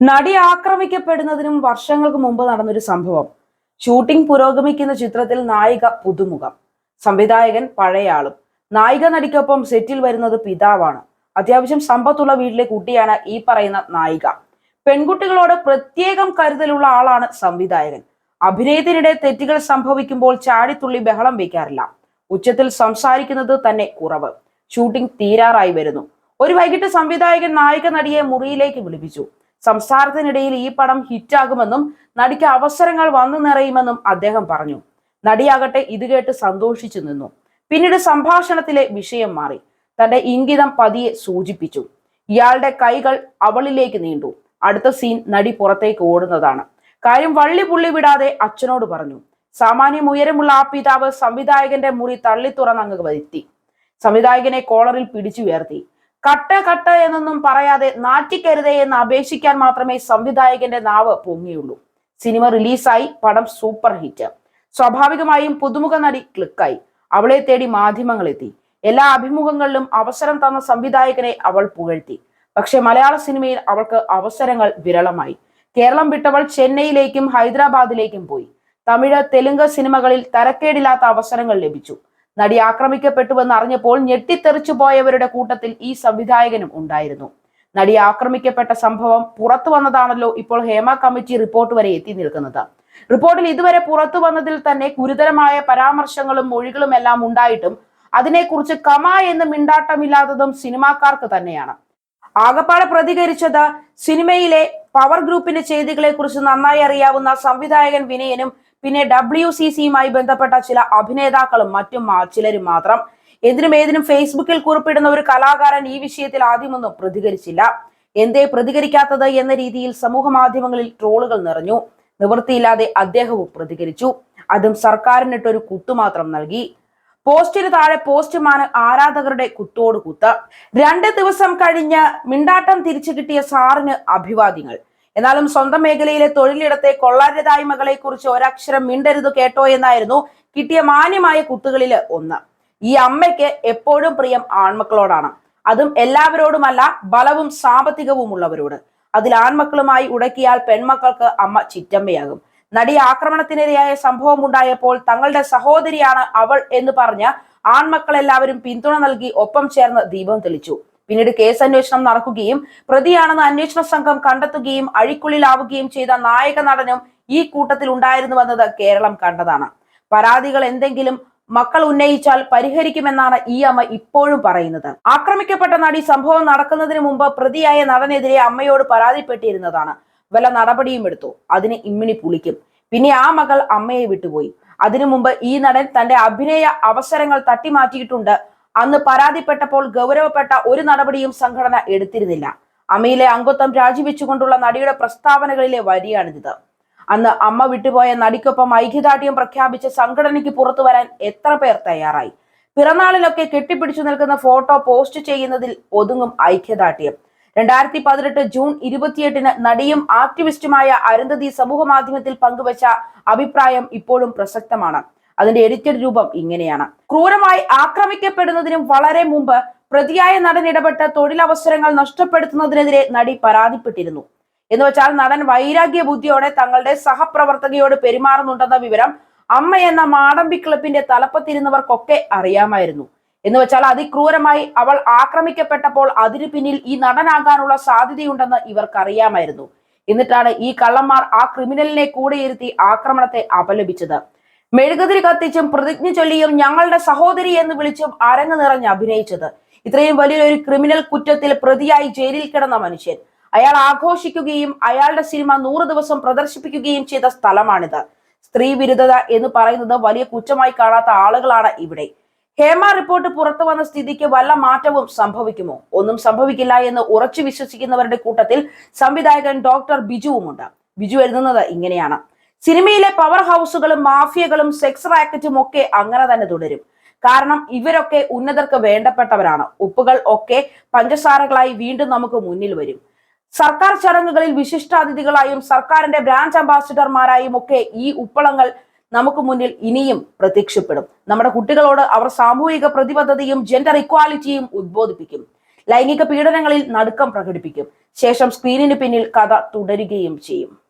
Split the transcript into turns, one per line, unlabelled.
നടി ആക്രമിക്കപ്പെടുന്നതിനും വർഷങ്ങൾക്ക് മുമ്പ് നടന്നൊരു സംഭവം. ഷൂട്ടിംഗ് പുരോഗമിക്കുന്ന ചിത്രത്തിൽ നായിക പുതുമുഖം, സംവിധായകൻ പഴയയാളും. നായിക നടിക്കൊപ്പം സെറ്റിൽ വരുന്നത് പിതാവാണ്. അത്യാവശ്യം സമ്പത്തുള്ള വീട്ടിലെ കുട്ടിയാണ് ഈ പറയുന്ന നായിക. പെൺകുട്ടികളോട് പ്രത്യേകം കരുതലുള്ള ആളാണ് സംവിധായകൻ. അഭിനയത്തിനിടെ തെറ്റുകൾ സംഭവിക്കുമ്പോൾ ചാടിത്തുള്ളി ബഹളം വയ്ക്കാറില്ല. ഉച്ചത്തിൽ സംസാരിക്കുന്നത് തന്നെ കുറവ്. ഷൂട്ടിംഗ് തീരാറായി വരുന്നു. ഒരു വൈകിട്ട് സംവിധായകൻ നായിക നടിയെ മുറിയിലേക്ക് വിളിപ്പിച്ചു. സംസാരത്തിനിടയിൽ ഈ പടം ഹിറ്റാകുമെന്നും നടിക്ക് അവസരങ്ങൾ വന്നു നിറയുമെന്നും അദ്ദേഹം പറഞ്ഞു. നടിയാകട്ടെ ഇത് കേട്ട് സന്തോഷിച്ചു നിന്നു. പിന്നീട് സംഭാഷണത്തിലെ വിഷയം മാറി. തന്റെ ഇംഗിതം പതിയെ സൂചിപ്പിച്ചു. ഇയാളുടെ കൈകൾ അവളിലേക്ക് നീണ്ടു. അടുത്ത സീൻ നടി പുറത്തേക്ക് ഓടുന്നതാണ്. കാര്യം വള്ളി പുള്ളി വിടാതെ അച്ഛനോട് പറഞ്ഞു. സാമാന്യം ഉയരമുള്ള ആ പിതാവ് സംവിധായകന്റെ മുറി തള്ളി തുറന്നങ്ങ് വരുത്തി. സംവിധായകനെ കോളറിൽ പിടിച്ചുയർത്തി. കട്ട കട്ട എന്നൊന്നും പറയാതെ നാറ്റിക്കരുതേ എന്ന് അപേക്ഷിക്കാൻ മാത്രമേ സംവിധായകന്റെ നാവ് പൊങ്ങിയുള്ളൂ. സിനിമ റിലീസായി. പടം സൂപ്പർ ഹിറ്റ്. സ്വാഭാവികമായും പുതുമുഖ നടി ക്ലിക്കായി. അവളെ തേടി മാധ്യമങ്ങൾ എത്തി. എല്ലാ അഭിമുഖങ്ങളിലും അവസരം തന്ന സംവിധായകനെ അവൾ പുകഴ്ത്തി. പക്ഷെ മലയാള സിനിമയിൽ അവൾക്ക് അവസരങ്ങൾ വിരളമായി. കേരളം വിട്ടവൾ ചെന്നൈയിലേക്കും ഹൈദരാബാദിലേക്കും പോയി. തമിഴ്, തെലുങ്ക് സിനിമകളിൽ തരക്കേടില്ലാത്ത അവസരങ്ങൾ ലഭിച്ചു. നടി ആക്രമിക്കപ്പെട്ടുവെന്ന് അറിഞ്ഞപ്പോൾ ഞെട്ടിത്തെറിച്ചു പോയവരുടെ കൂട്ടത്തിൽ ഈ സംവിധായകനും ഉണ്ടായിരുന്നു. നടി ആക്രമിക്കപ്പെട്ട സംഭവം പുറത്തു വന്നതാണല്ലോ ഇപ്പോൾ ഹേമ കമ്മിറ്റി റിപ്പോർട്ട് വരെ എത്തി നിൽക്കുന്നത്. റിപ്പോർട്ടിൽ ഇതുവരെ പുറത്തു വന്നതിൽ തന്നെ ഗുരുതരമായ പരാമർശങ്ങളും മൊഴികളും എല്ലാം ഉണ്ടായിട്ടും അതിനെക്കുറിച്ച് കമ എന്ന് മിണ്ടാട്ടമില്ലാത്തതും സിനിമാക്കാർക്ക് തന്നെയാണ്. ആകപ്പാടെ പ്രതികരിച്ചത് സിനിമയിലെ പവർ ഗ്രൂപ്പിന്റെ ചെയ്തികളെ കുറിച്ച് നന്നായി അറിയാവുന്ന സംവിധായകൻ വിനയനും പിന്നെ WCCയുമായി ബന്ധപ്പെട്ട ചില അഭിനേതാക്കളും മറ്റും ചിലരും മാത്രം. ഏതിനും ഫേസ്ബുക്കിൽ കുറിപ്പിടുന്ന ഒരു കലാകാരൻ ഈ വിഷയത്തിൽ ആദ്യമൊന്നും പ്രതികരിച്ചില്ല. എന്തേ പ്രതികരിക്കാത്തത് എന്ന രീതിയിൽ സമൂഹ മാധ്യമങ്ങളിൽ ട്രോളുകൾ നിറഞ്ഞു. നിവൃത്തിയില്ലാതെ അദ്ദേഹവും പ്രതികരിച്ചു. അതും സർക്കാരിനിട്ടൊരു കുത്തുമാത്രം നൽകി. പോസ്റ്റിന് താഴെ പോസ്റ്റ്മാന് ആരാധകരുടെ കുത്തോട് കുത്ത്. 2 ദിവസം കഴിഞ്ഞ് മിണ്ടാട്ടം തിരിച്ചു കിട്ടിയ സാറിന് അഭിവാദ്യങ്ങൾ. എന്നാലും സ്വന്തം മേഖലയിലെ തൊഴിലിടത്തെ കൊള്ളരുതായ്മകളെ കുറിച്ച് ഒരക്ഷരം മിണ്ടരുത് കേട്ടോ എന്നായിരുന്നു കിട്ടിയ മാന്യമായ കുത്തുകളില് ഒന്ന്. ഈ അമ്മയ്ക്ക് എപ്പോഴും പ്രിയം ആൺമക്കളോടാണ്. അതും എല്ലാവരോടുമല്ല, ബലവും സാമ്പത്തികവും ഉള്ളവരോട്. അതിൽ ആൺമക്കളുമായി ഉടക്കിയാൽ പെൺമക്കൾക്ക് അമ്മ ചിറ്റമ്മയാകും. നടി ആക്രമണത്തിനിരയായ സംഭവം ഉണ്ടായപ്പോൾ തങ്ങളുടെ സഹോദരിയാണ് അവൾ എന്ന് പറഞ്ഞ് ആൺമക്കളെല്ലാവരും പിന്തുണ നൽകി ഒപ്പം ചേർന്ന് ദീപം തെളിച്ചു. പിന്നീട് കേസ് അന്വേഷണം നടക്കുകയും പ്രതിയാണെന്ന് അന്വേഷണ സംഘം കണ്ടെത്തുകയും അഴിക്കുള്ളിലാവുകയും ചെയ്ത നായക നടനും ഈ കൂട്ടത്തിൽ ഉണ്ടായിരുന്നുവെന്നത് കേരളം കണ്ടതാണ്. പരാതികൾ എന്തെങ്കിലും മക്കൾ ഉന്നയിച്ചാൽ പരിഹരിക്കുമെന്നാണ് ഈ അമ്മ ഇപ്പോഴും പറയുന്നത്. ആക്രമിക്കപ്പെട്ട നടി സംഭവം നടക്കുന്നതിന് മുമ്പ് പ്രതിയായ നടനെതിരെ അമ്മയോട് പരാതിപ്പെട്ടിരുന്നതാണ്. വല്ല നടപടിയും എടുത്തു, അതിന് ഇമ്മിണി പുളിക്കും. പിന്നെ ആ മകൾ അമ്മയെ വിട്ടുപോയി. അതിനു മുമ്പ് ഈ നടൻ തന്റെ അഭിനയ അവസരങ്ങൾ തട്ടിമാറ്റിയിട്ടുണ്ട്. അന്ന് പരാതിപ്പെട്ടപ്പോൾ ഗൗരവപ്പെട്ട ഒരു നടപടിയും സംഘടന എടുത്തിരുന്നില്ല. അമ്മയിലെ അംഗത്വം രാജിവെച്ചുകൊണ്ടുള്ള നടിയുടെ പ്രസ്താവനകളിലെ വരിയാണിത്. അന്ന് അമ്മ വിട്ടുപോയ നടിക്കൊപ്പം ഐക്യദാർഢ്യം പ്രഖ്യാപിച്ച് സംഘടനയ്ക്ക് പുറത്തു വരാൻ എത്ര പേർ തയ്യാറായി. പിറന്നാളിലൊക്കെ കെട്ടിപ്പിടിച്ചു നിൽക്കുന്ന ഫോട്ടോ പോസ്റ്റ് ചെയ്യുന്നതിൽ ഒതുങ്ങും ഐക്യദാർഢ്യം. 2018 ജൂൺ 28 നടിയും ആക്ടിവിസ്റ്റുമായ അരുന്ധതി സമൂഹ മാധ്യമത്തിൽ പങ്കുവച്ച അഭിപ്രായം ഇപ്പോഴും പ്രസക്തമാണ്. അതിന്റെ എഡിറ്റഡ് രൂപം ഇങ്ങനെയാണ്: ക്രൂരമായി ആക്രമിക്കപ്പെടുന്നതിനും വളരെ മുമ്പ് പ്രതിയായ നടൻ ഇടപെട്ട് തൊഴിലവസരങ്ങൾ നഷ്ടപ്പെടുത്തുന്നതിനെതിരെ നടി പരാതിപ്പെട്ടിരുന്നു. എന്ന് വെച്ചാൽ നടൻ വൈരാഗ്യ ബുദ്ധിയോടെ തങ്ങളുടെ സഹപ്രവർത്തകയോട് പെരുമാറുന്നുണ്ടെന്ന വിവരം അമ്മ എന്ന മാടമ്പി ക്ലബിന്റെ തലപ്പത്തിരുന്നവർക്കൊക്കെ അറിയാമായിരുന്നു. എന്ന് വെച്ചാൽ അതിക്രൂരമായി അവൾ ആക്രമിക്കപ്പെട്ടപ്പോൾ അതിനു പിന്നിൽ ഈ നടനാകാനുള്ള സാധ്യതയുണ്ടെന്ന് ഇവർക്കറിയാമായിരുന്നു. എന്നിട്ടാണ് ഈ കള്ളന്മാർ ആ ക്രിമിനലിനെ കൂടെയിരുത്തി ആക്രമണത്തെ അപലപിച്ചത്. മെഴുകുതിരി കത്തിച്ചും പ്രതിജ്ഞ ചൊല്ലിയും ഞങ്ങളുടെ സഹോദരി എന്ന് വിളിച്ചും അരങ്ങ് നിറഞ്ഞ് അഭിനയിച്ചത്. ഇത്രയും വലിയൊരു ക്രിമിനൽ കുറ്റത്തിൽ പ്രതിയായി ജയിലിൽ കിടന്ന മനുഷ്യൻ, അയാൾ ആഘോഷിക്കുകയും അയാളുടെ സിനിമ 100 ദിവസം പ്രദർശിപ്പിക്കുകയും ചെയ്ത സ്ഥലമാണിത്. സ്ത്രീ വിരുദ്ധത എന്ന് പറയുന്നത് വലിയ കുറ്റമായി കാണാത്ത ആളുകളാണ് ഇവിടെ. ഹേമ റിപ്പോർട്ട് പുറത്തു വന്ന സ്ഥിതിക്ക് വല്ല മാറ്റവും സംഭവിക്കുമോ? ഒന്നും സംഭവിക്കില്ല എന്ന് ഉറച്ചു വിശ്വസിക്കുന്നവരുടെ കൂട്ടത്തിൽ സംവിധായകൻ ഡോക്ടർ ബിജുവുമുണ്ട്. ബിജു എഴുതുന്നത് ഇങ്ങനെയാണ്: സിനിമയിലെ പവർ ഹൗസുകളും മാഫിയകളും സെക്സ് റാക്കറ്റും ഒക്കെ അങ്ങനെ തന്നെ തുടരും. കാരണം ഇവരൊക്കെ ഉന്നതർക്ക് വേണ്ടപ്പെട്ടവരാണ്. ഉപ്പുകൾ ഒക്കെ പഞ്ചസാരകളായി വീണ്ടും നമുക്ക് മുന്നിൽ വരും. സർക്കാർ ചടങ്ങുകളിൽ വിശിഷ്ടാതിഥികളായും സർക്കാരിന്റെ ബ്രാൻഡ് അംബാസിഡർമാരായും ഒക്കെ ഈ ഉപ്പളങ്ങൾ നമുക്ക് മുന്നിൽ ഇനിയും പ്രത്യക്ഷപ്പെടും. നമ്മുടെ കുട്ടികളോട് അവർ സാമൂഹിക പ്രതിബദ്ധതയും ജെൻഡർ ഇക്വാലിറ്റിയും ഉദ്ബോധിപ്പിക്കും. ലൈംഗിക പീഡനങ്ങളിൽ നടുക്കം പ്രകടിപ്പിക്കും. ശേഷം സ്ക്രീനിന് പിന്നിൽ കഥ തുടരുകയും ചെയ്യും.